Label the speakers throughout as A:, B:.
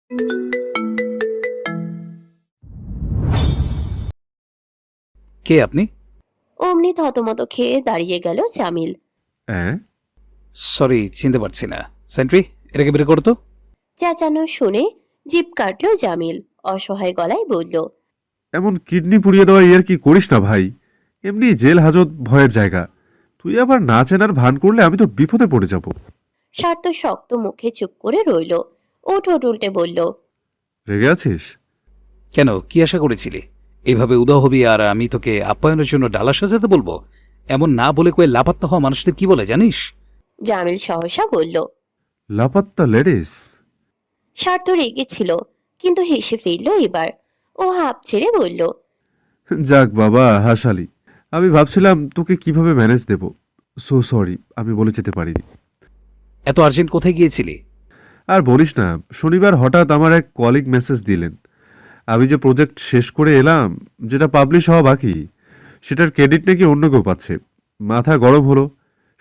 A: কে আপনি?
B: অমনি থতমত খেয়ে দাঁড়িয়ে গেল জামিল।
C: হ্যাঁ?
A: সরি, চিনতে পারছি না। সেন্ট্রি, এটাকে বের করো তো।
B: চেঁচানো শুনে জিভ কাটল জামিল, অসহায় গলায় বলল।
C: এমন কিডনি পুড়িয়ে দেওয়া ইয়ার কি করিস না ভাই। এমনি জেল হাজত ভয়ের জায়গা। তুই আবার না চেনার ভান করলে আমি তো বিপদে পড়ে যাব।
B: স্বার্থ শক্ত মুখে চুপ করে রইল। ওঠ ওঠ উল্টে বলল।
C: রেগে আছিস?
A: কেন, কি আশা করেছিলি? এভাবে উদাও হবি আর আমি তোকে আপ্যায়নের জন্য ডালা সাজাতে বলবো? এমন না বলে কয়ে লাপাত্তা হওয়া মানুষদের কি বলে জানিস?
B: জামিল সহসা বলল।
C: লাপাত্তা লেডিস?
B: স্বার্থ রেগেছিল, কিন্তু হেসে ফেলল এবার। ও হাঁপ ছেড়ে বলল।
C: যাক বাবা, হাসালি। আমি ভাবছিলাম তোকে কিভাবে ম্যানেজ দেব। সো সরি, আমি বলে যেতে পারিনি।
A: এত আর্জেন্ট কোথায় গিয়েছিলি?
C: আর বলিস না, শনিবার হঠাৎ আমার এক কলিগ মেসেজ দিলেন। আমি যে প্রজেক্ট শেষ করে এলাম, যেটা পাবলিশ হওয়া বাকি, সেটার ক্রেডিট নাকি অন্য কেউ পাচ্ছে। মাথা গরম হলো।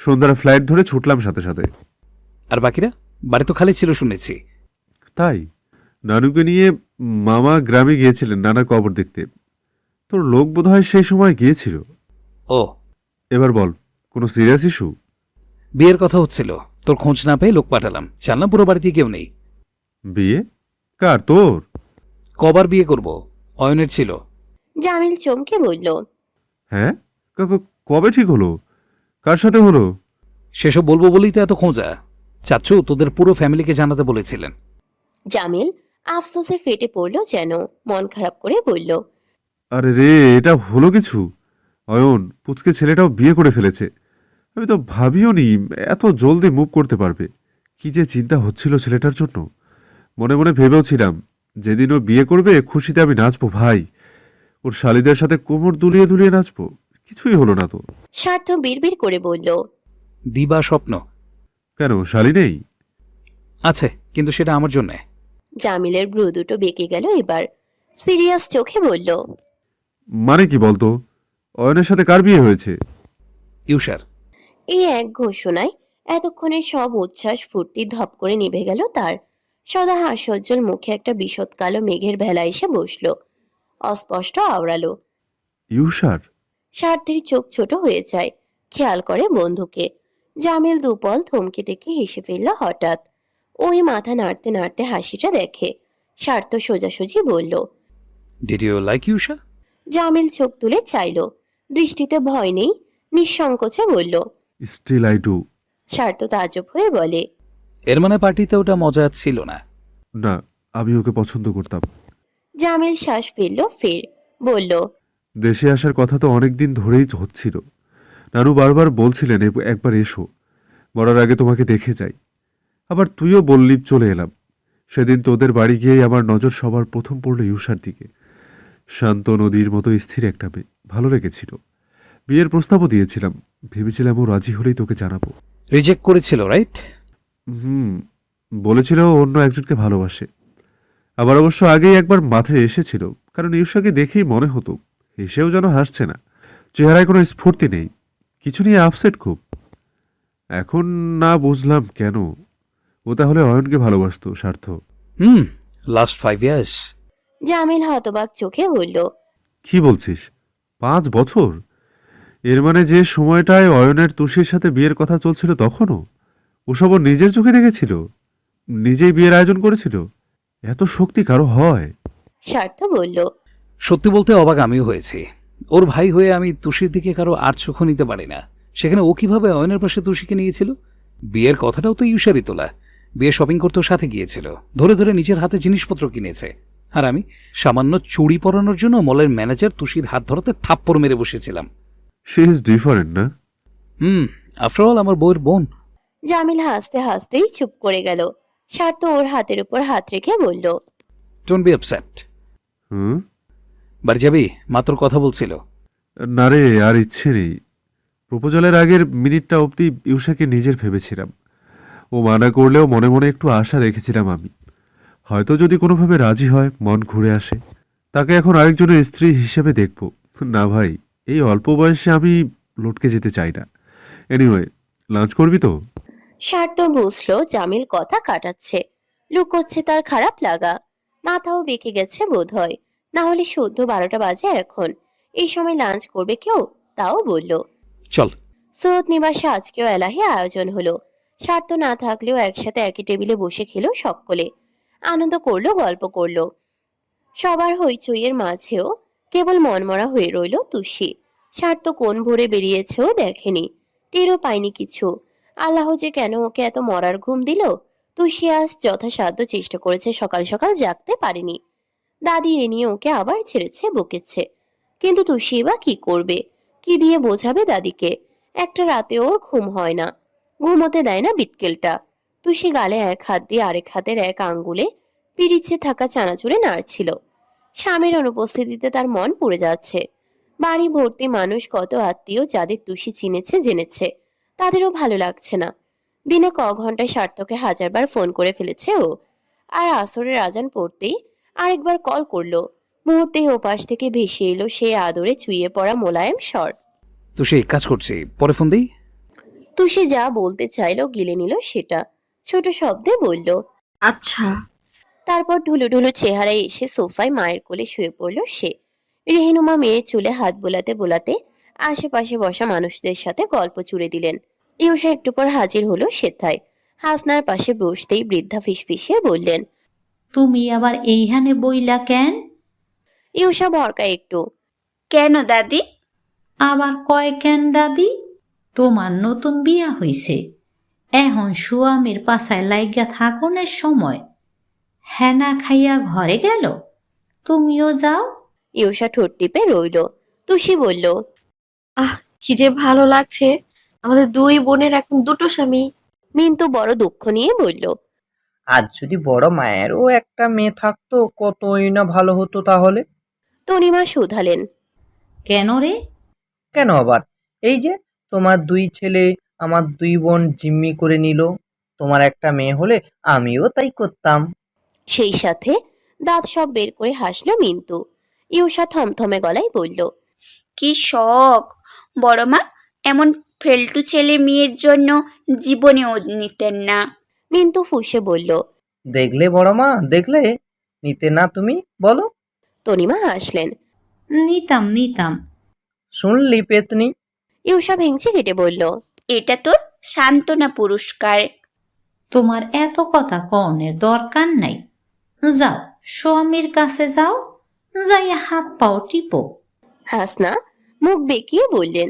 C: সন্ধ্যার ফ্লাইট ধরে ছুটলাম সাথে সাথে।
A: আর বাকিরা? বাড়ি তো খালি ছিল শুনেছি।
C: তাই নানুকে নিয়ে মামা গ্রামে গিয়েছিলেন নানার কবর দেখতে। তোর লোক বোধহয় সেই সময় গিয়েছিল।
A: ও,
C: এবার বল, কোনো সিরিয়াস ইস্যু?
A: বিয়ের কথা হচ্ছিল, তোর খোঁজ না পেয়ে লোক পাঠালাম, জানলাম পুরো বাড়িতে কেউ নেই।
C: বিয়ে? কার, তোর?
A: কবার বিয়ে করব? অয়নের ছিল।
B: জামিল চমকে বলল।
C: হ্যাঁ? কবে ঠিক হলো? কার সাথে হলো?
A: সেসব বলবো বলেই তো এত খোঁজা। চাচ্ছু তোদের পুরো ফ্যামিলিকে জানাতে বলেছিলেন।
B: জামিল আফসোসে ফেটে পড়ল যেন, মন খারাপ করে বলল।
C: আরে রে, এটা হলো কিছু? অয়ন পুচকে ছেলেটাও বিয়ে করে ফেলেছে। আমি তো ভাবিও নি এত জলদি মুভ করতে পারবে। কি যে চিন্তা হচ্ছিল ছেলেটার জন্য। মনে মনে ভেবেও ছিলাম, যেদিন ও বিয়ে করবে খুশিতে আমি নাচবো ভাই। ওর শালিদের সাথে কোমর দুলিয়ে দুলিয়ে নাচবো। কিছুই হলো না তো।
B: স্বার্থ বিড়বিড় করে বলল।
A: দিবা স্বপ্ন।
C: কেন, শালি নেই?
A: আছে, কিন্তু সেটা আমার জন্যে।
B: জামিলের ভ্রু দুটো বেঁকে গেল এবার। সিরিয়াস চোখে বলল।
C: মানে কি বলতো? অয়নের সাথে কার বিয়ে হয়েছে?
A: ইউসার।
B: এই এক ঘোষণায় এতক্ষণে সব উচ্ছ্বাস ফুর্তি ধপ করে নিভে গেল তার। সদা হাস্যোজ্জ্বল মুখে একটা বিশদ কালো মেঘের ভেলা এসে বসল, অস্পষ্ট আওড়ালো।
C: ইউসার?
B: স্বার্থের চোখ ছোট হয়ে যায়, খেয়াল করে বন্ধুকে। জামিল দুপল থমকে দেখে হেসে ফেলল হঠাৎ। ওই মাথা নাড়তে নাড়তে হাসিটা দেখে। স্বার্থ সোজাসুজি বলল।
A: Did you like Yusha?
B: Jamil চোখ তুলে চাইল, দৃষ্টিতে ভয় নেই, নিঃসংকোচে বলল।
C: Still I do.
B: স্বার্থ তাজ্জব হয়ে বলে।
A: এর মানে পার্টিতে ওটা মজা ছিল না?
C: না, আমি ওকে পছন্দ করতাম।
B: জামিল শ্বাস ফেলল ফের, বলল।
C: দেশে আসার কথা তো অনেকদিন ধরেই হচ্ছিল। নানু বারবার বলছিলেন একবার এসো, মরার আগে তোমাকে দেখে যাই। আবার তুইও বললি, চলে এলাম। সেদিন তোদের বাড়ি গিয়েই আমার নজর সবার প্রথম পড়ল ইউসার দিকে। শান্ত নদীর মতো স্থির একটা মেয়ে, ভালো লেগেছিল। বিয়ের প্রস্তাবও দিয়েছিলাম। ভেবেছিলাম ও রাজি হলেই তোকে জানাবো।
A: রিজেক্ট করেছিল, রাইট?
C: হুম, বলেছিল ও অন্য একজনকে ভালোবাসে। আবার অবশ্য আগেই একবার মাথায় এসেছিল, কারণ ইউসাকে দেখেই মনে হতো এসেও যেন হাসছে না, চেহারায় কোনো স্ফূর্তি নেই, কিছু নিয়ে আপসেট খুব। এখন না বুঝলাম কেন ও তাহলে অয়নকে ভালোবাসতো। স্বার্থ?
A: হুম, লাস্ট 5 ইয়ার্স।
B: জামিল হতবাক চোখে বলল।
C: কি বলছিস? 5 বছর? এর মানে যে সময়টায় অয়নের তুষির সাথে বিয়ের কথা চলছিল তখনও ওসব ও নিজের চোখে দেখেছিল, নিজেই বিয়ের আয়োজন করেছিল? এত শক্তি কারো হয়?
B: স্বার্থ বলল।
A: সত্যি বলতে অবাক আমিও হয়েছি। ওর ভাই হয়ে আমি তুষির দিকে কারো আর চোখও নিতে পারি না। সেখানে ও কিভাবে অয়নের পাশে তুষিকে নিয়েছিল? বিয়ের কথাটাও তো ইউসারই তোলা। বিয়ে শপিং করতেও সাথে গিয়েছিল, ধরে ধরে নিজের হাতে জিনিসপত্র কিনেছে। আর আমি সামান্য চুড়ি পরানোর জন্য মলের ম্যানেজার তুষির হাত ধরাতে থাপ্পড় মেরে বসেছিলাম।
C: শি ইজ ডিফারেন্ট না?
A: আফটারঅল আমার বউয়ের বোন।
B: জামিল হাসতে হাসতেই চুপ করে গেল। স্বার্থ ওর হাতের উপর হাত রেখে বলল।
A: Don't be upset.
C: হুম?
A: বাড়ি যাবি? মাত্র কথা বলছিল।
C: না রে, আর ইচ্ছে নেই। প্রপোজালের আগের মিনিটটা অবধি ইউসাকে নিজের ভেবেছিলাম। ও মানা করলেও মনে মনে একটু আশা রেখেছিলাম আমি, হয়তো যদি কোনোভাবে রাজি হয়, মন ঘুরে আসে, তাকে এখন আরেকজনের স্ত্রী হিসেবে দেখব। না ভাই, এই অল্প বয়সে আমি লটকে যেতে চাই না। এনিওয়ে, লাঞ্চ করবি তো?
B: স্বার্থ বুঝলো জামিল কথা কাটাচ্ছে, লুকোচ্ছে তার খারাপ লাগা। মাথাও বেঁকে গেছে বোধ হয়, না হলে সদ্য 12টা বাজে এখন। এই সময় লাঞ্চ করবে কেউ? তাও বলল।
A: চল।
B: সৈয়দ নিবাসে আজকেও এলাহি আয়োজন হলো। স্বার্থ না থাকলেও একসাথে একই টেবিলে বসে খেলো সকলে। আনন্দ করলো, গল্প করলো। সবার হইচইয়ের মাঝেও কেবল মনমরা হয়ে রইল তুষি। স্বার্থ কোন ভোরে বেরিয়েছেও দেখেনি, টেরও পায়নি কিছু। আল্লাহ যে কেন ওকে এত মরার ঘুম দিল। তুষি আজ যথাসাধ্য চেষ্টা করেছে, সকাল সকাল জাগতে পারেনি। দাদি এ নিয়ে ওকে আবার ছেড়েছে, বকেছে। কিন্তু তুষি বা কি করবে? কি দিয়ে বোঝাবে দাদিকে? একটা রাতে ওর ঘুম হয় না, ঘুমোতে দেয় না বিটকেলটা। তুষি গালে এক হাত দিয়ে আরেক হাতের এক আঙ্গুলে পিরিচে থাকা চানাচুরে নাড়ছিল। স্বামীর অনুপস্থিতিতে তার মন পুড়ে যাচ্ছে। বাড়ি ভর্তি মানুষ, কত আত্মীয় যাদের তুষি চিনেছে জেনেছে, তাদেরও ভালো লাগছে না। দিনে ঘন্টায় সার্থকে 1000বার ফোন করে ফেলেছে ও। আর আসরের আজান পড়তেই আরেকবার কল করলো। মুহূর্তেই ওপাশ থেকে ভেসে এলো সে আদরে চুইয়ে পড়া মোলায়েম স্বর।
A: তো সে কাজ করছি, পরে ফোন দিই।
B: তুষি যা বলতে চাইলো গিলে নিল সেটা। ছোট শব্দে বলল,
D: আচ্ছা।
B: তারপর ঢুলু ঢুলু চেহারায় এসে সোফায় মায়ের কোলে শুয়ে পড়ল সে। রেহিনুমা মেয়ের চুলে হাত বোলাতে বোলাতে আশেপাশে বসা মানুষদের সাথে গল্প জুড়ে দিলেন। ইউসা একটু পর হাজির হলো সেথায়। হাসনার পাশে বসতেই বৃদ্ধা ফিসফিসিয়ে বললেন,
E: তুমি আবার এইখানে বইলা কেন?
B: ইউসা ভরকা একটু।
D: কেন দাদি?
E: আবার কয় কেন দাদি? তোমার নতুন বিয়া হইছে, এখন সুয়ামীর পাছায় লাইগা থাকুনের সময়। হেনা খাইয়া ঘরে গেল, তুমিও যাও।
B: ইউসা ঠোঁট টিপে রইল। তুষি বলল,
D: আহ, কি যে ভালো লাগছে। আমাদের দুই বোনের এখন দুটো স্বামী।
B: মিন্তু বড় দুঃখ নিয়ে বলল,
F: আজ যদি বড় মায়েরও একটা মেয়ে থাকতো কতই না ভালো হতো তাহলে।
B: তনিমা শুধালেন,
E: কেন রে?
F: কেন আবার? এই যে তোমার দুই ছেলে আমার দুই বোন জিম্মি করে নিল। তোমার একটা মেয়ে হলে আমিও তাই করতাম।
B: সেই সাথে দাঁত সব বের করে হাসল মিন্তু। ইউসা থমথমে গলায় বলল,
G: কি শখ বড় মা, এমন ফেলটু ছেলে মেয়ের জন্য জীবনেও নিতেন না।
B: মিন্তু ফুঁসে বলল।
F: দেখলে বড় মা, দেখলে? নিতে না তুমি বলো?
B: তনিমা হাসলেন।
E: নিতাম নিতাম।
F: শুনলি পেতনি?
B: ইউসা ভেঙচি কেটে বলল,
G: এটা তোর সান্ত্বনা পুরস্কার।
E: তোমার এত কথা কনের দরকার নাই। যাও স্বামীর কাছে যাও, যাইয়া হাত পাও টিপো।
B: হাসনা মুখ বেঁকিয়ে বললেন,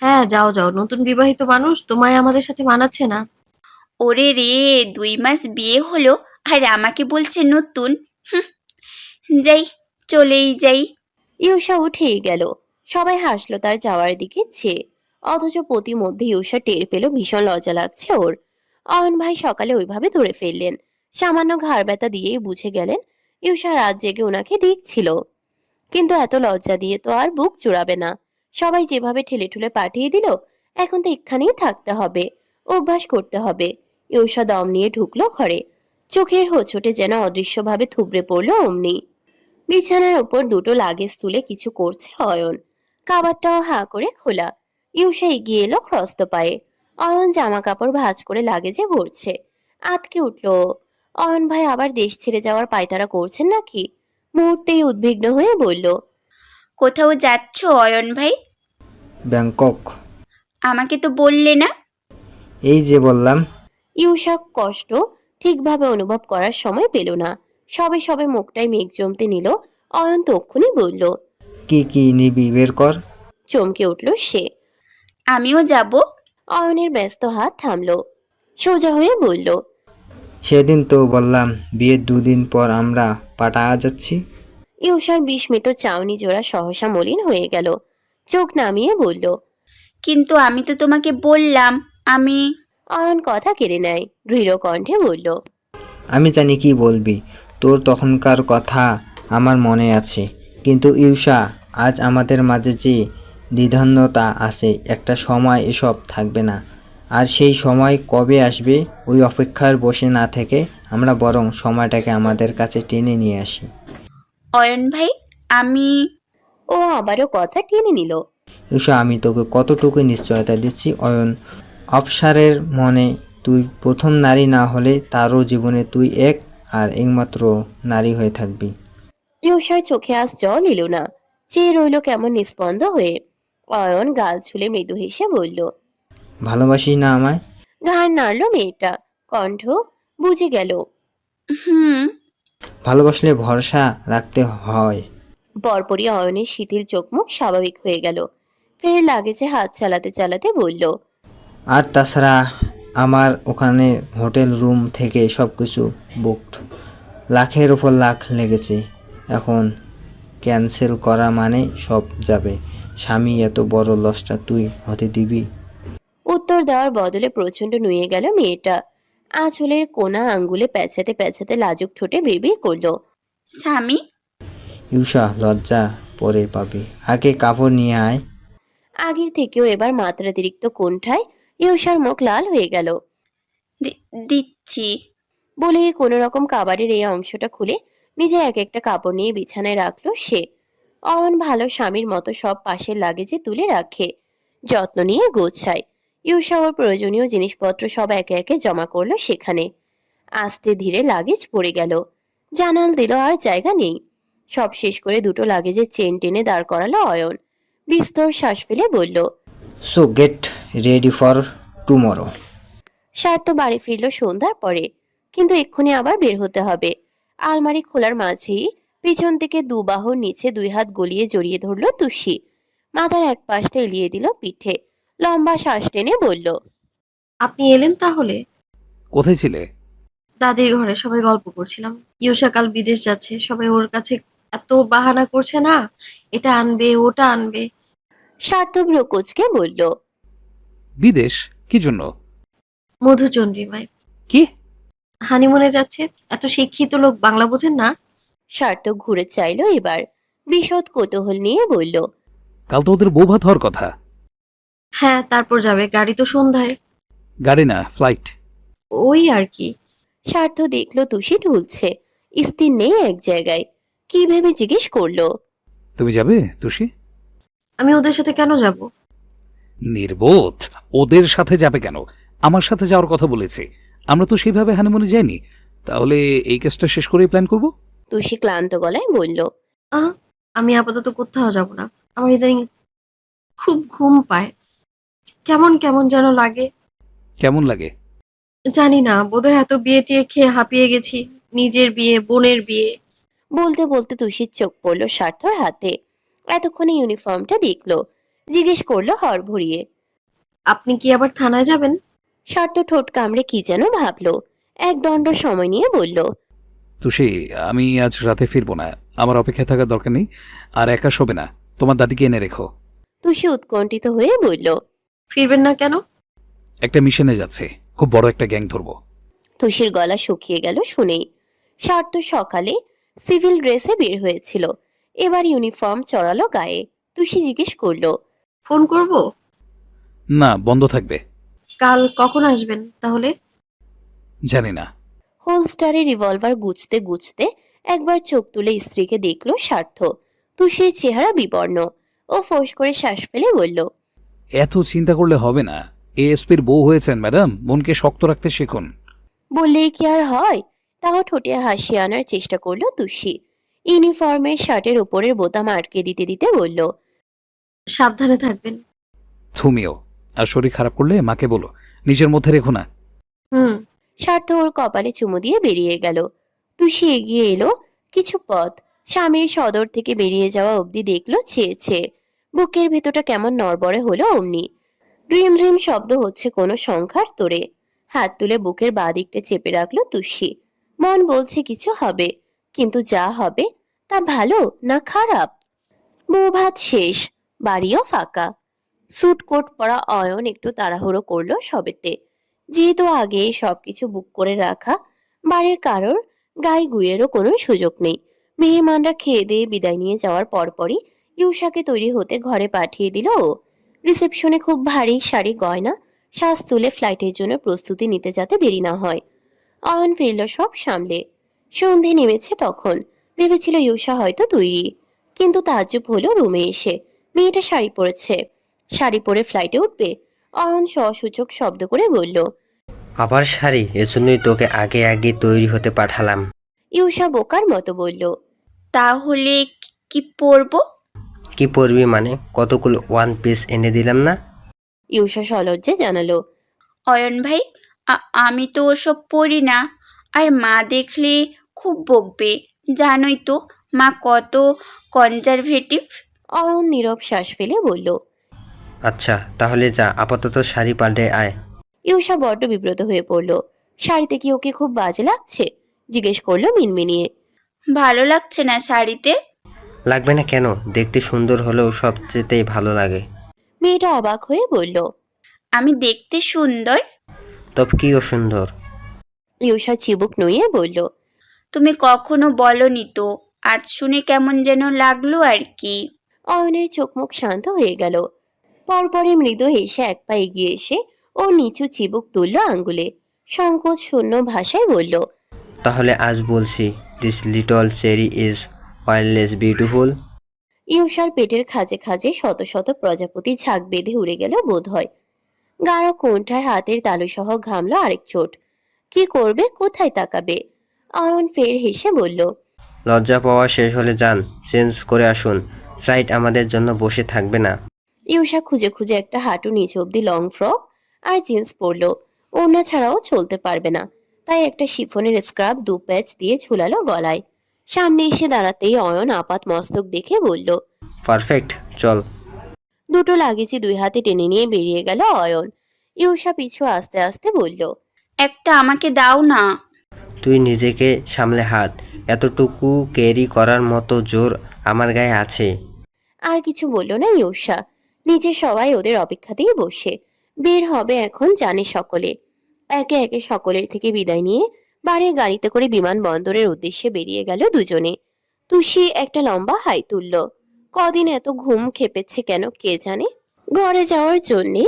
D: হ্যাঁ, যাও যাও, নতুন বিবাহিত মানুষ, তোমায় আমাদের সাথে মানাচ্ছে না।
G: ওরে রে, 2 মাস বিয়ে হলো আর আমাকে বলছে নতুন। হুঁ, যাই, চলেই যাই।
B: ইউসা উঠেই গেল। সবাই হাসলো তার যাওয়ার দিকে চেয়ে। অথচ প্রতি মধ্যে ইউসা টের পেল ভীষণ লজ্জা লাগছে ওর। অয়ন ভাই সকালে ওইভাবে ধরে ফেললেন। সামান্য ঘাড় ব্যথা দিয়েই বুঝে গেলেন ইউসা রাত জেগে ওনাকে দেখছিল। কিন্তু এত লজ্জা দিয়ে তো আর বুক জুড়াবে না। সবাই যেভাবে ঠেলে ঠুলে পাঠিয়ে দিল, এখন তো এখানেই থাকতে হবে, অভ্যাস করতে হবে। ইউসা দম নিয়ে ঢুকলো ঘরে। চোখের হোঁচটে যেন অদৃশ্যভাবে থুবড়ে পড়লো অমনি। বিছানার ওপর দুটো লাগেজ তুলে কিছু করছে অয়ন। কাবারটাও হাঁ করে খোলা। ইউসা এগিয়ে এলো ক্রস্ত পায়ে। অয়ন জামা কাপড় ভাঁজ করে লাগেজে ভরছে। আতকে উঠলো ও। অয়ন ভাই আবার দেশ ছেড়ে যাওয়ার পায়তারা করছেন নাকি? মুহূর্তেই উদ্বিগ্ন হয়ে বলল,
G: কোথাও যাচ্ছ অয়ন ভাই?
H: ব্যাংকক।
G: আমাকে তো বললে না।
H: এই যে বললাম।
B: ইউসা কষ্ট ঠিকভাবে অনুভব করার সময় পেল না। সবে সবে মুখটায় মেঘ জমতে নিল। অয়ন তক্ষুনি বলল,
H: কি কি নিবি বের কর।
B: চমকে উঠল সে।
G: আমিও যাব।
B: অয়নের ব্যস্ত হাত থামল। সোজা হয়ে বলল,
H: সেদিন তো বললাম বিয়ের 2 দিন পর আমরা পাটায়া যাচ্ছি।
B: ইউসার বিস্মিত চাউনি জোড়া সহসা মলিন হয়ে গেল। চোখ নামিয়ে বলল,
G: কিন্তু আমি তো তোমাকে বললাম আমি।
B: অয়ন কথা কেড়ে নেয়, দৃঢ় কণ্ঠে বলল,
H: আমি জানি কি বলবি, তোর তখনকার কথা আমার মনে আছে। কিন্তু ইউসা, আজ আমাদের মাঝে যে দ্বিধান্যতা আছে, একটা সময় এসব থাকবে না। আর সেই সময় কবে আসবে ওই অপেক্ষার বসে না থেকে আমরা বরং সময়টাকে আমাদের কাছে টেনে নিয়ে আসি।
G: অয়ন ভাই, আমি।
B: ও আবারও কথা টেনে নিল।
H: ইউসা, আমি তোকে কতটুকু নিশ্চয়তা দিচ্ছি, অয়ন অপসারের মনে তুই প্রথম নারী না হলে তারও জীবনে তুই এক আর একমাত্র নারী হয়ে থাকবি।
B: ইউষার চোখে আজ জল এলো না, চেয়ে রইল কেমন নিস্পন্দ হয়ে। অয়ন গাল ছুলে মৃদু হেসে বলল,
H: ভালোবাসিস না আমায়?
B: ঘাড় নাড়ল মেয়েটা, কণ্ঠ বুঝে গেল।
G: হুম।
H: ভালোবাসলে ভরসা রাখতে হয়।
B: পরপরই অয়নের শিথিল চোখ মুখ স্বাভাবিক হয়ে গেল। ফের লাগেছে হাত চালাতে চালাতে বলল,
H: আর তাছাড়া আমার ওখানে হোটেল রুম থেকে সব কিছু বুকড, লাখের ওপর লাখ লেগেছে। এখন ক্যান্সেল করা মানে সব যাবে। স্বামী এত বড় লসটা তুই হতে দিবি?
B: উত্তর দেওয়ার বদলে প্রচন্ড নুয়ে গেল মেয়েটা। আঁচলের কোনা আঙ্গুলে প্যাঁচাতে প্যাঁচাতে লাজুক ঠোঁটে বিড়বিড় করলো,
G: স্বামী?
H: ইউষা, লজ্জা পরে পাবি, আগে কাপড় নিয়ে আয়।
B: আগের থেকেও এবার মাত্রাতিরিক্ত কোণঠায় ইউষার মুখ লাল হয়ে গেল।
G: দিচ্ছি।
B: বলে কোনো রকম কাবারের এই অংশটা খুলে নিজে এক একটা কাপড় নিয়ে বিছানায় রাখলো সে। অয়ন ভালো স্বামীর মতো সব পাশের লাগেজে তুলে রাখে, যত্ন নিয়ে গোছায়। ইউষা ওর প্রয়োজনীয় জিনিসপত্র সব একে একে জমা করলো সেখানে। আস্তে ধীরে লাগেজ পড়ে গেল, জানাল দিল আর জায়গা নেই। সব শেষ করে দুটো লাগেজের চেন টেনে দাঁড় করালো অয়ন। বিস্তর শ্বাস ফেলে বলল,
H: so get ready for tomorrow.
B: Sarth বাড়ি ফিরল সন্ধ্যার পরে, কিন্তু এক্ষুনি আবার বের হতে হবে। আলমারি খোলার মাঝেই পিছন থেকে দুবাহুর নিচে দুই হাত গলিয়ে জড়িয়ে ধরলো তুষি। মাথার এক পাশটা এলিয়ে দিল পিঠে, লম্বা শ্বাস টেনে বলল,
D: আপনি এলেন তাহলে?
A: কোথায় ছিলে?
D: দাদির ঘরে সবাই গল্প করছিলাম। ইউষা কাল বিদেশ যাচ্ছে, সবাই ওর কাছে এত বাহানা করছে না, এটা আনবে ওটা আনবে।
B: স্বার্থ ভ্রুকুচকে বলল,
A: বিদেশ? কি জন্য?
D: মধুচন্দ্রিমায়
A: কি?
D: হানিমুনে যাচ্ছে। এত শিক্ষিত লোক বাংলা বোঝেন না?
B: স্বার্থ ঘুরে চাইলো এবার, বিশদ কৌতূহল নিয়ে বলল,
A: কাল তো ওদের বউ ভাত হওয়ার কথা।
D: হ্যাঁ, তারপর যাবে। গাড়ি তো সন্ধ্যায়।
A: গাড়ি না, ফ্লাইট।
D: ওই আর কি।
B: স্বার্থ দেখলো তুষি ঢুলছে, স্থির নেই এক জায়গায়। কি ভেবে জিজ্ঞেস করলো,
A: তুমি যাবে তুষি?
D: আমি ওদের সাথে কেন যাব?
A: নির্বোধ! ওদের সাথে যাবে কেন? আমার সাথে যাওয়ার কথা বলেছি। আমরা তো সেইভাবে হানিমুনে যাইনি। তাহলে এই কেসটা শেষ করেই প্ল্যান করব।
B: তুষি ক্লান্ত গলায় বলল,
D: আমি আপাতত কোথাও যাব না। আমার ইদানিং খুব ঘুম পায়, কেমন কেমন যেন লাগে।
A: কেমন লাগে?
D: জানি না, বোধহয় এত বিয়ে টিয়ে খেয়ে হাঁপিয়ে গেছি। নিজের বিয়ে, বোনের বিয়ে।
B: বলতে বলতে তুষির চোখ পড়ল স্বার্থর হাতে। এতক্ষণে ইউনিফর্মটা দেখলো, জিজ্ঞেস করলো হর ভরিয়ে,
D: আপনি কি আবার থানায় যাবেন?
B: স্বার্থ ঠোঁট কামড়ে কি যেন ভাবলো, এক দণ্ড সময় নিয়ে বলল,
A: তুষি, আমি আজ রাতে ফিরবো না। আমার অপেক্ষায় থাকার দরকার নেই। আর একা শোবে না, তোমার দাদিকে এনে রেখো।
B: তুষি উৎকণ্ঠিত হয়ে বলল,
D: ফিরবেন না কেন?
A: একটা মিশনে যাচ্ছে, খুব বড় একটা গ্যাং ধরবো।
B: তুষির গলা শুকিয়ে গেল শুনেই। স্বার্থ সকালে সিভিল ড্রেসে বের হয়েছিল, এবার ইউনিফর্ম চড়ালো গায়ে। তুষি জিজ্ঞেস করলো,
D: ফোন করব?
A: না, বন্ধ থাকবে।
D: কাল কখন আসবেন তাহলে?
A: জানি না।
B: হোলস্টারে রিভলভার গুছতে গুছতে একবার চোখ তুলে স্ত্রীকে দেখলো স্বার্থ। তুষির চেহারা বিবর্ণ। ও ফোঁস করে শ্বাস ফেলে বলল,
A: এত চিন্তা করলে হবে না। এএসপির বউ হয়েছেন ম্যাডাম, মনকে শক্ত রাখতে শিখুন।
B: বললেই কি আর হয়? তাও ঠোঁটে হাসি আনার চেষ্টা করলো তুষি। ইউনিফর্মের শার্টের উপরের বোতাম আটকে দিতে দিতে বলল,
D: সাবধানে থাকবেন।
A: তুমিও। আর শরীর খারাপ করলে মাকে বলো, নিজের মধ্যে রেখো না।
D: হুম।
B: স্বার্থ ওর কপালে চুমু দিয়ে বেরিয়ে গেল। তুষি এগিয়ে এলো কিছু পথ, স্বামীর সদর থেকে বেরিয়ে যাওয়া অবধি দেখলো চেয়ে চেয়ে। বুকের ভেতরটা কেমন নড়বড়ে হলো অমনি। ড্রিম ড্রিম শব্দ হচ্ছে কোনো সংখ্যার তোড়ে। হাত তুলে বুকের বাঁ দিকটা চেপে রাখলো তুষি। মন বলছে কিছু হবে, কিন্তু যা হবে তা ভালো না খারাপ। বউ ভাত শেষ, বাড়িও ফাঁকা। স্যুট কোট পরা অয়ন একটু তাড়াহুড়ো করলো সবেতে। যেহেতু আগে সবকিছু বুক করে রাখা, বাড়ির কারোর গায়ে গুয়েরও কোনো সুযোগ নেই। মেহমানরা খেয়ে দিয়ে বিদায় নিয়ে যাওয়ার পরপরই ইউষাকে তৈরি হতে ঘরে পাঠিয়ে দিল ও। রিসেপশনে খুব ভারী শাড়ি গয়না শ্বাস তুলে ফ্লাইটের জন্য প্রস্তুতি নিতে যাতে দেরি না হয়। অয়ন ফিরল সব সামলে। সন্ধে নেমেছে তখন। ভেবেছিল ইউষা হয়তো তৈরি, কিন্তু তাজ্জব হলো রুমে এসে মেয়েটা শাড়ি পরেছে। শাড়ি পরে ফ্লাইটে উঠবে? অয়ন সসূচক শব্দ করে বলল,
I: আবার শাড়ি? এজন্যই তোকে আগে আগে তৈরি হতে পাঠালাম।
B: ইউষা বোকার মতো বলল।
G: তাহলে কি পরবো?
I: কি পরবি মানে? কতগুলো ওয়ান পিস এনে দিলাম না?
B: ইউষা সলজ্জে জানালো।
G: অয়ন ভাই, আমি তো ওসব পরি না। আর মা দেখলে খুব বকবে। জানোই তো মা কত কনজারভেটিভ।
B: অয়ন নীরব শ্বাস ফেলে বলল।
I: আচ্ছা তাহলে যা, আপাতত শাড়ি পাল্টে আয়।
B: ইউষা বড্ড বিব্রত হয়ে পড়ল। শাড়িতে কি ওকে খুব বাজে লাগছে? জিজ্ঞেস করলো মিনমিনিয়ে।
G: ভালো লাগছে না শাড়িতে?
I: লাগবে না কেন? দেখতে সুন্দর হলেও সবচেয়েতেই ভালো লাগে।
B: মেয়েটা অবাক হয়ে বলল।
G: আমি দেখতে সুন্দর?
I: তবে কি অসুন্দর?
B: ইউষা চিবুক নুইয়ে বলল।
G: তুমি কখনো বলনি তো, আজ শুনে কেমন যেন লাগলো আর কি।
B: অয়নের চোখ মুখ শান্ত হয়ে গেল। পরপরে মৃদু হেসে এক পা এগিয়ে এসে ও নিচু চিবুক তুলল আঙ্গুলে। সংকোচ শূন্য ভাষায় বলল।
I: তাহলে আজ বলছি, this little cherry is wildless beautiful.
B: ইউষার পেটের খাঁজে খাঁজে শত শত প্রজাপতি ঝাঁক বেঁধে উড়ে গেল বোধ হয়। গাঢ় কোণঠায় হাতের তালুসহ ঘামল আরেক চোট। কি করবে, কোথায় তাকাবে? অয়ন ফের হেসে বলল।
I: লজ্জা পাওয়া শেষ হলে যান, চেঞ্জ করে আসুন। ফ্লাইট আমাদের জন্য বসে থাকবে না।
B: ইউষা খুঁজে খুঁজে একটা হাঁটু নিচে অব্দি লং ফ্রক আর জিন্স পরলো। ওড়না ছাড়াও চলতে পারবে না, তাই একটা শিফনের স্ক্রাব দু প্যাচ দিয়ে ঝুলালো গলায়। সামনে এসে দাঁড়াতেই অয়ন আপাত মস্তক দেখে বলল।
I: পারফেক্ট, চল।
B: দুটো লাগেজই দুই হাতে টেনে নিয়ে বেরিয়ে গেল অয়ন। ইউষা পিছু আস্তে আস্তে বলল।
G: একটা আমাকে দাও না।
I: তুই নিজেকে সামলে হাত, এতটুকু ক্যারি করার মতো জোর আমার গায়ে আছে।
B: আর কিছু বলল না ইউষা। নিচে সবাই ওদের অপেক্ষাতেই বসে। বের হবে এখন জানে সকলে। একে একে সকলের থেকে বিদায় নিয়ে বাড়ির গাড়িতে করে বিমানবন্দরের উদ্দেশ্যে বেরিয়ে গেল দুজনে। তুষি একটা লম্বা হাই তুলল। কদিন এত ঘুম খেপেছে কেন কে জানে। ঘরে যাওয়ার জন্যে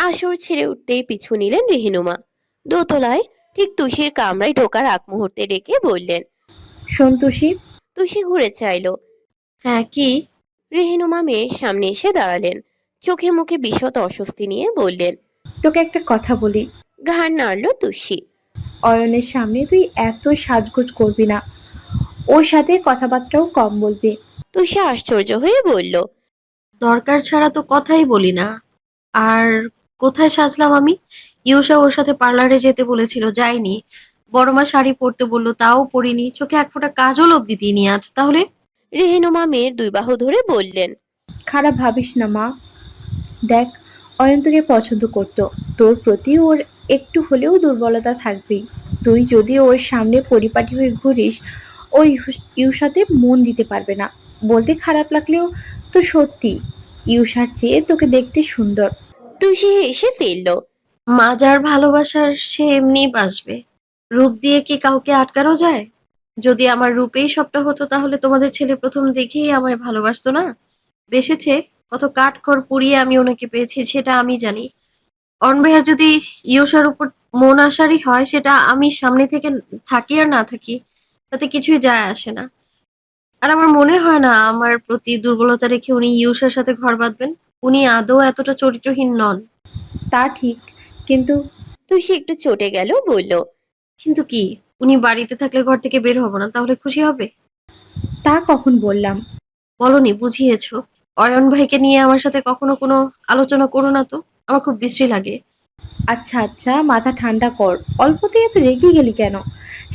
B: আসর ছেড়ে উঠতেই পিছু নিলেন রেহিনুমা। দোতলায় ঠিক তুষির কামরায় ঢোকার আগ মুহূর্তে ডেকে বললেন।
J: সন্তোষী।
B: তুষি ঘুরে চাইল।
D: হ্যাঁ কি?
B: রেহিনুমা মেয়ের সামনে এসে দাঁড়ালেন। চোখে মুখে বিশদ অস্বস্তি নিয়ে বললেন।
J: তোকে একটা কথা বলি।
B: ঘাড় নাড়ল তুষি।
J: অয়নের সামনে তুই এত সাজগোজ করবি না, ওর সাথে কথাবার্তাও কম বলবি।
B: তুষি আশ্চর্য হয়ে বলল।
D: দরকার ছাড়া তো কথাই বলি না। আর কোথায় সাজলাম আমি? ইউষা ওর সাথে পার্লারে যেতে বলেছিল, যাইনি। বড় মা শাড়ি পরতে বললো, তাও পরিনি। চোখে এক ফোঁটা কাজল অব্দি দিইনি আজ। তাহলে
B: রেহিনুমা মেয়ের দুই বাহু ধরে বললেন।
J: খারাপ ভাবিস না মা। দেখ, অয়ন তোকে পছন্দ করতো, তোর প্রতি ওর একটু হলেও দুর্বলতা থাকবেই। তুই যদি ওর সামনে পরিপাটি হয়ে ঘুরিস, ওই ইউসাতে মন দিতে পারবে না। বলতে খারাপ লাগলেও তো সত্যি, ইউসার চেয়ে তোকে দেখতে সুন্দর।
B: তুষি হেসে ফেলল।
D: মা যার ভালোবাসার সে এমনিই বাসবে। রূপ দিয়ে কি কাউকে আটকানো যায়? যদি আমার রূপেই সবটা হতো তাহলে তোমাদের ছেলে প্রথম দেখেই আমায় ভালোবাসতো না? বেসেছে, কত কাঠখড় পুড়িয়ে আমি ওনাকে পেয়েছি সেটা আমি জানি। অরুণ ভাইয়ার যদি ইয়সার উপর মন আসারই হয়, সেটা আমি সামনে থেকে থাকি আর না থাকি তাতে কিছুই যায় আসে না। আর আমার মনে হয় না আমার প্রতি দুর্বলতা রেখে উনি ইয়সার সাথে ঘর বাঁধবেন। উনি আদৌ এতটা চরিত্রহীন নন।
J: তা ঠিক, কিন্তু
B: তুষি একটু চটে গেল, বলল।
D: কিন্তু কি, উনি বাড়িতে থাকলে ঘর থেকে বের হব না, তাহলে খুশি হবে?
J: তা কখন বললাম?
D: বলনি, বুঝিয়েছো। অয়ন ভাইকে নিয়ে আমার সাথে কখনো কোনো আলোচনা করো না তো, আমার খুব বিশ্রী লাগে।
J: আচ্ছা আচ্ছা, মাথা ঠান্ডা কর। অল্পতে এত রেগে গেলি কেন?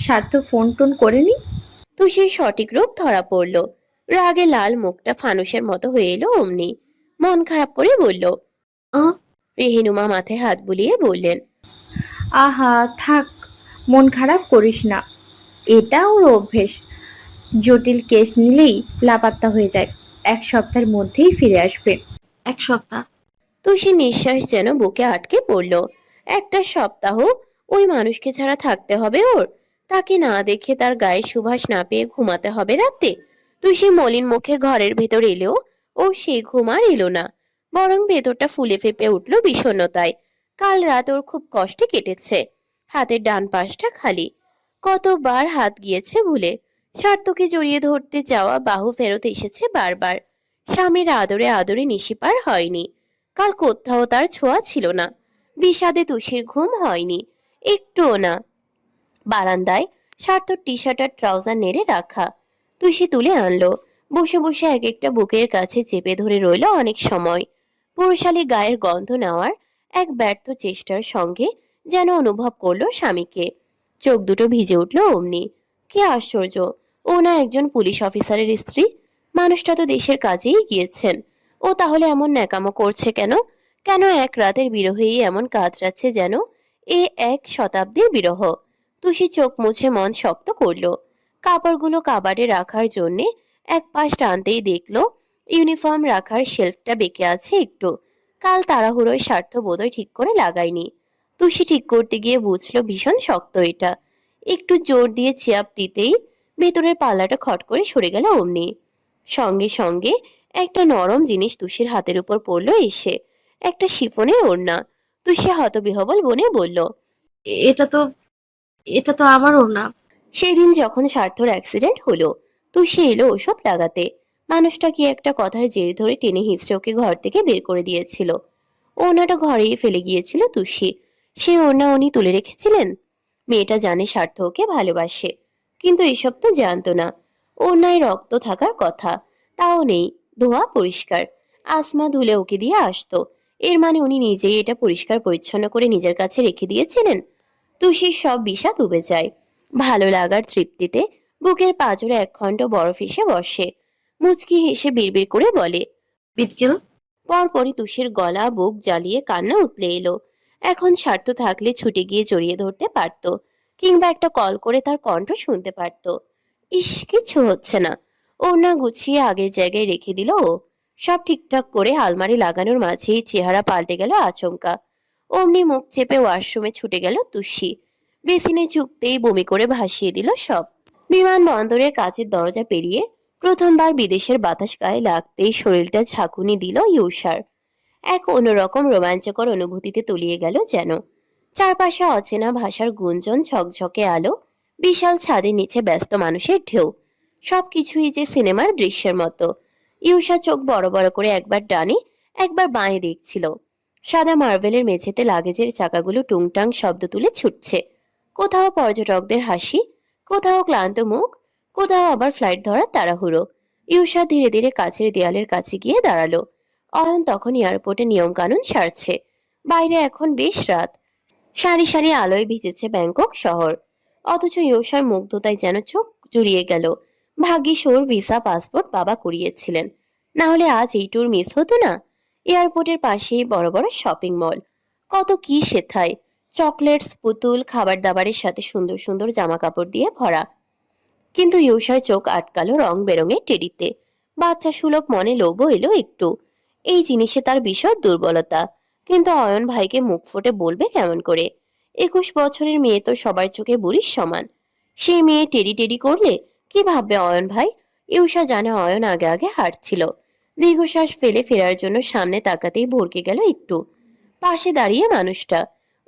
J: স্বার্থ ফোন টোন করেনি?
B: তুষির সঠিক রূপ ধরা পড়ল। রাগে লাল মুখটা ফানুসের মতো হয়ে এলো অমনি। মন খারাপ করে বলল।
D: আহ,
B: রেহিনুমা মাথায় হাত বুলিয়ে বললেন।
J: আহা থাক, মন খারাপ করিস না। এটা ওর অভ্যেস। জটিল কেস নিলেই লাপাত্তা হয়ে যায়। এক সপ্তাহের মধ্যেই ফিরে আসবে।
D: 1 সপ্তাহ?
B: তুষি নিঃশ্বাস যেন বুকে আটকে পড়ল। একটা সপ্তাহ ওই মানুষকে ছাড়া থাকতে হবে ওর? তাকে না দেখে, তার গায়ে সুবাস না পেয়ে ঘুমাতে হবে রাতে? তুষি মলিন মুখে ঘরের ভেতর এলেও ওর সেই ঘুম আর এলো না। বরং ভেতরটা ফুলে ফেপে উঠল বিষণ্ণতায়। কাল রাত ওর খুব কষ্টে কেটেছে। হাতের ডান পাশটা খালি। কতবার হাত গিয়েছে ভুলে। স্বার্থকে জড়িয়ে ধরতে যাওয়া বাহু ফেরত এসেছে বারবার। স্বামীর আদরে আদরে নিশিপার হয়নি। কাল কোথাও তার ছোঁয়া ছিল না। বিষাদে তুষির ঘুম হয়নি, একটুও না। বারান্দায় সার্থর টি শার্ট আর ট্রাউজার নেড়ে রাখা। তুষি তুলে আনলো। বসে বসে এক একটা বুকের কাছে চেপে ধরে রইল অনেক সময়। পুরুষালী গায়ের গন্ধ নেওয়ার এক ব্যর্থ চেষ্টার সঙ্গে যেন অনুভব করলো স্বামীকে। চোখ দুটো ভিজে উঠল অমনি। কি আশ্চর্য, ও না একজন পুলিশ অফিসারের স্ত্রী। মানুষটা তো দেশের কাজেই গিয়েছেন। ও তাহলে এমন ন্যাকামো করছে কেন? কেন এক রাতের বিরহেই এমন কাতরাচ্ছে যেন এ এক শতাব্দীর বিরহ। তুষি চোখ মুছে মন শক্ত করলো। কাপড়গুলো কাবাডে রাখার জন্যে এক পাশ টানতেই দেখলো ইউনিফর্ম রাখার শেলফটা বেঁকে আছে একটু। কাল তাড়াহুড়োয় স্বার্থ বোধহয় ঠিক করে লাগায়নি। তুষি ঠিক করতে গিয়ে বুঝলো ভীষণ শক্ত এটা। একটু জোর দিয়ে চেয়াপ দিতেই ভেতরের পাল্লাটা খট করে সরে গেল অমনি। সঙ্গে সঙ্গে একটা নরম জিনিস তুষির হাতের উপর পড়লো এসে। একটা শিফনের ওড়না। তুষি হতবিহবল বনে বলল,
D: এটা তো এটা তো আমারও না।
B: সেদিন যখন স্বার্থর অ্যাক্সিডেন্ট হলো, তুষি এলো ওষুধ লাগাতে। মানুষটা কি একটা কথার জের ধরে টেনে হিঁচড়ে ওকে ঘর থেকে বের করে দিয়েছিল। ওড়নাটা ঘরেই ফেলে গিয়েছিল তুষি। সে ওড়না উনি তুলে রেখেছিলেন। মেয়েটা জানে স্বার্থ ওকে ভালোবাসে, কিন্তু এসব তো জানতো না। ওড়নায় রক্ত থাকার কথা, তাও নেই। ধোয়া পরিষ্কার। আসমা ধুলে ওকে দিয়ে আসতো। এর মানে উনি নিজেই এটা পরিষ্কার পরিচ্ছন্ন করে নিজের কাছে রেখে দিয়েছিলেন। তুষির সব বিষাদ উবে যায়। ভালো লাগার তৃপ্তিতে বুকের পাঁজরে একখণ্ড বরফ এসে বসে। মুচকি হেসে বিড়বিড় করে বলে,
D: বিটকেল।
B: পরপরই তুষির গলা বুক জ্বালিয়ে কান্না উতলে এলো। এখন স্বার্থ থাকলে ছুটে গিয়ে জড়িয়ে ধরতে পারত, কিংবা একটা কল করে তার কণ্ঠ শুনতে পারত। ইস, কিচ্ছু হচ্ছে না। ওড়না গুছিয়ে আগের জায়গায় রেখে দিল ও। সব ঠিকঠাক করে আলমারি লাগানোর মাঝেই চেহারা পাল্টে গেল আচমকা। অমনি মুখ চেপে ওয়াশরুমে ছুটে গেল তুষি। বেসিনে চুকতেই বমি করে ভাসিয়ে দিল সব। বিমানবন্দরের কাচের দরজা পেরিয়ে প্রথমবার বিদেশের বাতাস গায়ে লাগতেই শরীরটা ঝাঁকুনি দিল ইউষার। এক অন্যরকম রোমাঞ্চকর অনুভূতিতে তলিয়ে গেল যেন। চারপাশে অচেনা ভাষার গুঞ্জন, ঝকঝকে আলো, বিশাল ছাদের নিচে ব্যস্ত মানুষের ঢেউ। সবকিছুই যে সিনেমার দৃশ্যের মতো। ইউষা চোখ বড় বড় করে একবার ডানে একবার বাঁয়ে দেখছিল। সাদা মার্বেলের মেঝেতে লাগেজের চাকাগুলো টুংটাং শব্দ তুলে ছুটছে। কোথাও পর্যটকদের হাসি, কোথাও ক্লান্ত মুখ, কোথাও আবার ফ্লাইট ধরার তাড়াহুড়ো। ইউষা ধীরে ধীরে কাছের দেয়ালের কাছে গিয়ে দাঁড়ালো। অয়ন তখন এয়ারপোর্টে নিয়ম কানুন সারছে। বাইরে এখন বেশ রাত। সারি সারি আলোয় ভিজেছে ব্যাংকক শহর। অথচ ইউষার মুগ্ধতায় যেন চোখ জুড়িয়ে গেল। ভাগ্যিস ওর ভিসা পাসপোর্ট বাবা করিয়েছিলেন, না হলে আজ এই ট্যুর মিস হতো না। এয়ারপোর্টের পাশেই বড় বড় শপিং মল। কত কি সেথায়। চকলেটস, পুতুল, খাবার দাবারের সাথে সুন্দর সুন্দর জামা কাপড় দিয়ে ভরা। কিন্তু ইউষার চোখ আটকালো রং বেরঙের টেডিতে। বাচ্চা সুলভ মনে লোভও এলো একটু। এই জিনিসে তার ভীষণ দুর্বলতা। কিন্তু অয়ন ভাইকে মুখ ফুটে বলবে কেমন করে? 21 বছরের মেয়ে তো সবার চোখে বুড়ির সমান। সেই মেয়ে টেডি টেডি করলে কি ভাববে অয়ন ভাই? ইউষা জানে অয়ন আগে আগে হাঁটছিল। দীর্ঘশ্বাস ফেলে ফেরার জন্য সামনে তাকাতেই ভরকে গেল একটু। পাশে দাঁড়িয়ে মানুষটা।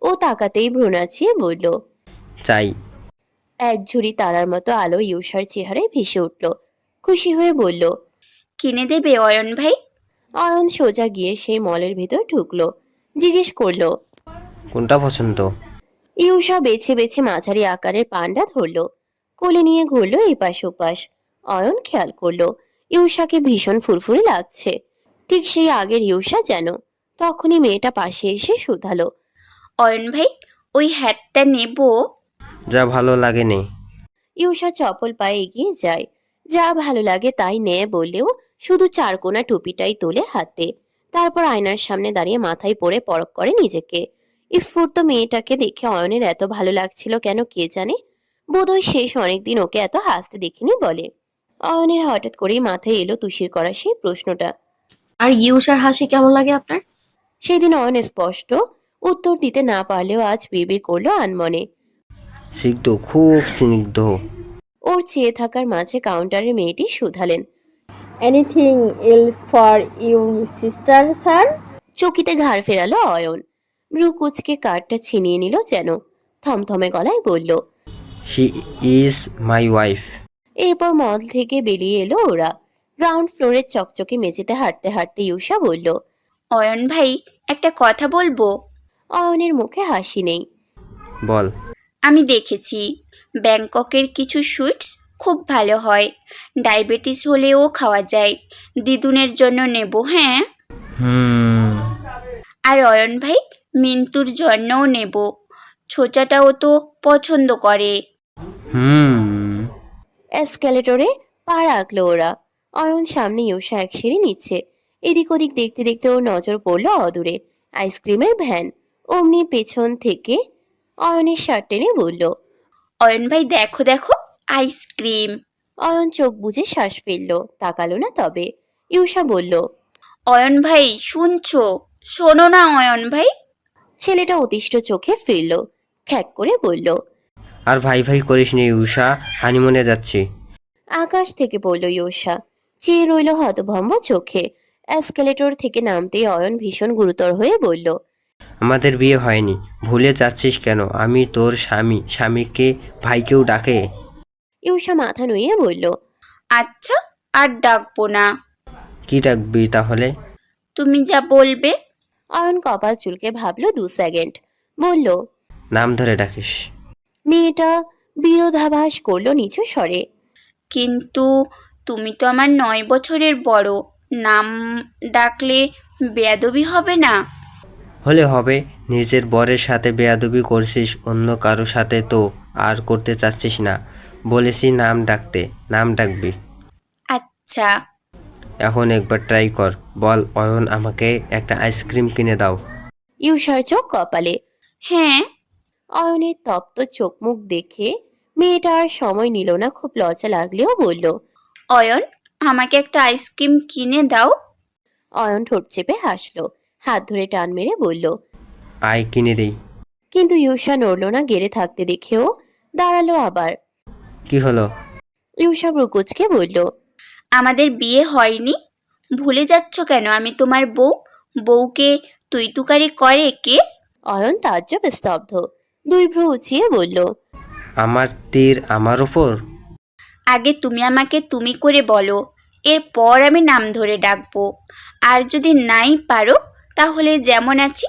B: ও তাকাতেই ভ্রু নাচিয়ে বলল,
I: চাই।
B: এক ঝুড়ি তারার মতো আলো ইউষার চেহারায় ভেসে উঠল। খুশি হয়ে বলল,
G: কিনে দেবে অয়ন ভাই?
B: অয়ন সোজা গিয়ে সেই মলের ভিতর ঢুকলো। জিজ্ঞেস করলো,
I: কোনটা পছন্দ?
B: ইউষা বেছে বেছে মাঝারি আকারের পান্ডা ধরলো। কোলে নিয়ে ঘুরলো এপাশ ওপাশ। অয়ন খেয়াল করলো ইউষাকে ভীষণ ফুরফুরে লাগছে। ঠিক সেই আগের ইউষা যেন। তখনই মেয়েটা পাশে এসে শুধালো,
G: অয়ন ভাই, ওই হ্যাটটা নেব?
I: যা ভালো লাগে নে।
B: ইউষা চপল পায়ে এগিয়ে যায়। যা ভালো লাগে তাই নে বললেও শুধু চারকোনা টুপিটাই তোলে হাতে। তারপর আয়নার সামনে দাঁড়িয়ে মাথায় পরে পরখ করে নিজেকে। স্ফূর্ত মেয়েটাকে দেখে অয়নের এত ভালো লাগছিল কেন কে জানে। বোধহয় শেষ অনেকদিন ওকে এত হাসতে দেখিনি বলে। অয়নের হঠাৎ করেই মাথায় এলো তুষির করা সেই প্রশ্নটা।
D: আর ইউষার হাসি কেমন লাগে আপনার?
B: সেদিন অয়ন স্পষ্ট উত্তর দিতে না পারলেও আজ বিড়বিড় করলো আনমনে।
I: স্নিগ্ধ, খুব স্নিগ্ধ।
B: ওর চেয়ে থাকার মাঝে কাউন্টারের মেয়েটি শুধালেন,
K: anything else for you sister sir?
B: চকিতে ঘাড় ফেরালো অয়ন। ভ্রু কুচকে কার্ডটা ছিনিয়ে নিল যেন। থমথমে গলায় বলল,
I: শি ইজ মাই ওয়াইফ।
B: এরপর মল থেকে বেরিয়ে এলো ওরা। গ্রাউন্ড ফ্লোরের চকচকে মেঝেতে হাঁটতে হাঁটতে ইউষা বলল,
G: অয়ন ভাই, একটা কথা বলবো?
B: অয়নের মুখে হাসি নেই।
I: বল।
G: আমি দেখেছি ব্যাংককের কিছু সুইটস খুব ভালো হয়, ডায়াবেটিস হলেও খাওয়া যায়। দিদুনের জন্য নেব, হ্যাঁ।
I: হুম।
G: আর অয়ন ভাই মিন্টুর জন্যও নেব, ছোচাটাও তো পছন্দ করে।
I: হুম।
B: এসকেলেটরে পা রাখলো ওরা। অয়ন সামনে, ইউষা এক সিঁড়ি নিচ্ছে। এদিক ওদিক দেখতে দেখতে ওর নজর পড়লো অদূরে আইসক্রিমের ভ্যান। অমনি পেছন থেকে অয়নের শার্ট টেনে বলল,
G: অয়ন ভাই দেখো দেখো, আইসক্রিম।
B: অয়ন চোখ বুজে শ্বাস ফেললো, তাকালো না তবে। ইউষা বলল,
G: অয়ন ভাই শুনছো? শোনো না অয়ন ভাই।
B: ছেলেটা অতিষ্ঠ চোখে ফিরল, খ্যাক করে বলল।
I: আর ভাই ভাই করিস নি উষা, হানিমুনে যাচ্ছি।
B: আকাশ থেকে বলল ইউষা। চেয়ে রইল হতভম্ব চোখে। এসকেলেটর থেকে নামতেই অয়ন ভীষণ গুরুতর হয়ে বলল,
I: আমাদের বিয়ে হয়নি, ভুলে যাচ্ছিস কেন? আমি তোর স্বামী, স্বামীকে ভাইকেও ডাকে।
B: ইউষা মাথা নুইয়ে বলল,
G: আচ্ছা, আর ডাকবো না।
I: কি ডাকবি তাহলে?
G: তুমি যা বলবে।
B: অয়ন কপাল চুলকে ভাবলো 2 সেকেন্ড, বলল।
I: নাম ধরে ডাকিস।
B: মেয়েটা বিরোধাভাস করলো নিচু স্বরে।
G: কিন্তু তুমি তো আমার 9 বছরের বড়, নাম ডাকলে বেয়াদবি হবে না?
I: হলে হবে, নিজের বরের সাথে বেয়াদবি করছিস, অন্য কারো সাথে তো আর করতে চাচ্ছিস না। বলেছি নাম ডাকতে, নাম ডাকবি।
G: আচ্ছা।
I: এখন একবার ট্রাই কর, বল অয়ন আমাকে একটা আইসক্রিম কিনে দাও।
B: ইউষার চোখ কপালে।
G: হ্যাঁ।
B: অয়নের তপ্ত চোখ মুখ দেখে মেয়েটা আর সময় নিল না, খুব লজ্জা লাগলেও বলল,
G: অয়ন আমাকে একটা আইসক্রিম কিনে দাও।
B: অয়ন ঠোঁট চেপে হাসলো, হাত ধরে টান মেরে বলল।
I: আয় কিনে দিই।
B: কিন্তু ইউষা নড়ল না, গেড়ে থাকতে দেখেও দাঁড়ালো আবার।
I: কি হলো?
B: ইউষা ব্রুকুচকে বলল,
G: আমাদের বিয়ে হয়নি? ভুলে যাচ্ছ কেন আমি তোমার বউ? বউকে তুই তুকারি করে কে?
B: অয়ন তাজ্জব স্তব্ধ, 2 ভ্রু উঁচিয়ে বলল,
I: আমার তীর আমার ওপর।
G: আগে তুমি আমাকে তুমি করে বলো, এরপর আমি নাম ধরে ডাকবো। আর যদি নাই পারো তাহলে যেমন আছি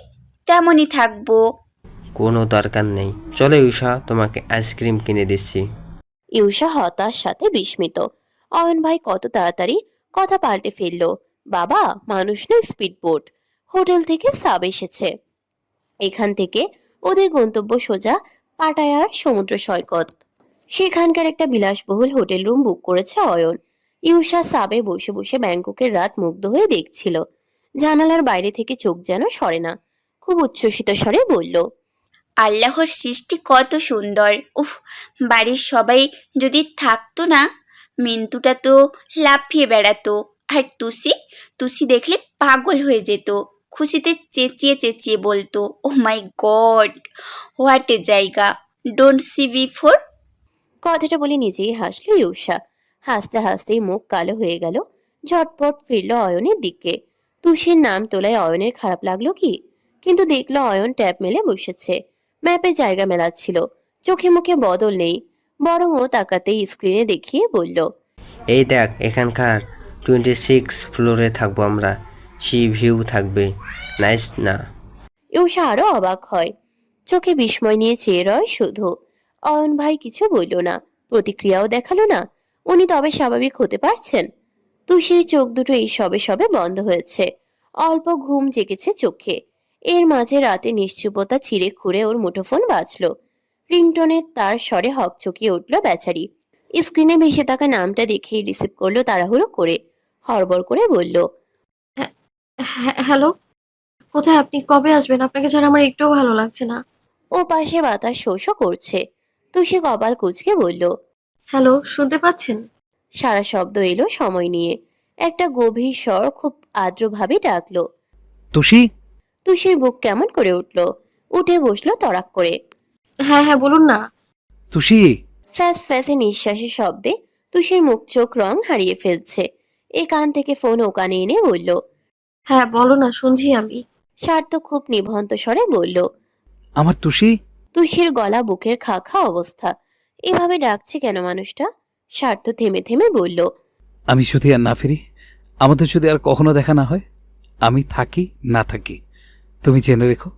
G: তেমনই থাকবো।
I: কোনো দরকার নেই, চলো উষা, তোমাকে আইসক্রিম কিনে দিচ্ছি।
B: ইউষা হতাশ সাথে বিস্মিত। অয়ন ভাই কত তাড়াতাড়ি কথা পাল্টে ফেললো। বাবা মানুষ নয়, স্পিড বোট। হোটেল থেকে সাব এসেছে। এখান থেকে ওদের গন্তব্য সোজা পাটায়ার সমুদ্র সৈকত। সেখানকার একটা বিলাসবহুল হোটেল রুম বুক করেছে অয়ন। ইউষা সাবে বসে বসে ব্যাংককের রাত মুগ্ধ হয়ে দেখছিল। জানালার বাইরে থেকে চোখ যেন সরে না। খুব উচ্ছ্বসিত স্বরে বলল,
G: আল্লাহর সৃষ্টি কত সুন্দর! উফ, বাড়ির সবাই যদি থাকতো না, মিন্টুটা তো লাফিয়ে বেড়াতো। আর তুসি, তুসি দেখলে পাগল হয়ে যেত, খুশিতে চেঁচিয়ে চেঁচিয়ে বলতো, ও মাই গড, হোয়াট এ জায়গা, ডোন্ট সি বিফোর।
B: কথাটা বলে নিজেই হাসলো ইউষা। হাসতে হাসতেই মুখ কালো হয়ে গেল। ঝটপট ফিরল অয়নের দিকে। তুষির নাম তোলায় অয়নের খারাপ লাগলো কি? কিন্তু দেখলো অয়ন ট্যাব মেলে বসেছে, ম্যাপে জায়গা মেলাচ্ছিল। চোখে মুখে বদল নেই, বরং ও তাকাতেই স্ক্রিনে দেখিয়ে বলল,
I: এই দেখ, এখানকার 26 ফ্লোরে থাকবো আমরা, সি ভিউ থাকবে, নাইস না?
B: ইউষা আরো অবাক হয়, চোখে বিস্ময় নিয়ে চেয়ে রয় শুধু। অয়ন ভাই কিছু বলল না, প্রতিক্রিয়াও দেখালো না। উনি তবে স্বাভাবিক হতে পারছেন? তুষির চোখ দুটো এই সবে সবে বন্ধ হয়েছে, অল্প ঘুম জেগেছে চোখে। এর মাঝে রাতে নিশ্চুপতা ছিঁড়ে খুঁড়ে ওর মুঠোফোন বাজলো। রিংটনের তার স্বরে হকচকিয়ে উঠল বেচারি। স্ক্রিনে ভেসে থাকা নামটা দেখেই রিসিভ করলো তাড়াহুড়ো করে। হড়বড় করে বলল,
D: হ্যালো, কোথায় আপনি? কবে আসবেন? আপনাকে ছাড়া আমার একটুও ভালো লাগছে না।
B: ও পাশে বাতাস শোষো করছে। তুষি কপাল কুঁচকে বলল,
D: হ্যালো, শুনতে পাচ্ছেন?
B: সারা শব্দ এলো সময় নিয়ে। একটা গভীর স্বর খুব আর্দ্রভাবে ডাকলো।
A: তুষি,
B: তুষির বুক কেমন করে উঠল, উঠে বসলো তড়াক করে।
D: হ্যাঁ হ্যাঁ, বলুন না।
A: তুষি।
B: ফ্যাস ফ্যাসে নিঃশ্বাসের শব্দে তুষির মুখ চোখ রং হারিয়ে ফেলছে। এ কান থেকে ফোন ও কানে এনে বলল,
D: হ্যাঁ বলো না, শুনছি আমি।
B: স্বার্থ খুব নিভন্ত স্বরে বলল।
A: আমার তুষি।
B: তুষির গলা বুকের খা খা অবস্থা। এভাবে ডাকছে কেন মানুষটা? স্বার্থ থেমে থেমে বলল,
A: আমি যদি আর না ফিরি, আমাদের যদি আর কখনো দেখা না হয়, আমি থাকি না থাকি, তুমি জেনে রেখো,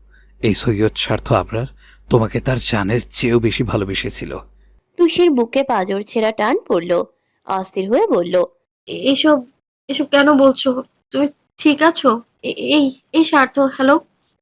A: এই সৈয়দ স্বার্থ আবরার তোমাকে তার জানের চেয়েও বেশি ভালোবেসেছিল।
B: তুষির বুকে পাঁজর ছেঁড়া টান পড়ল। অস্থির হয়ে বলল,
D: এসব এসব কেন বলছো? তুমি ঠিক আছো? এই এই স্বার্থ, হ্যালো?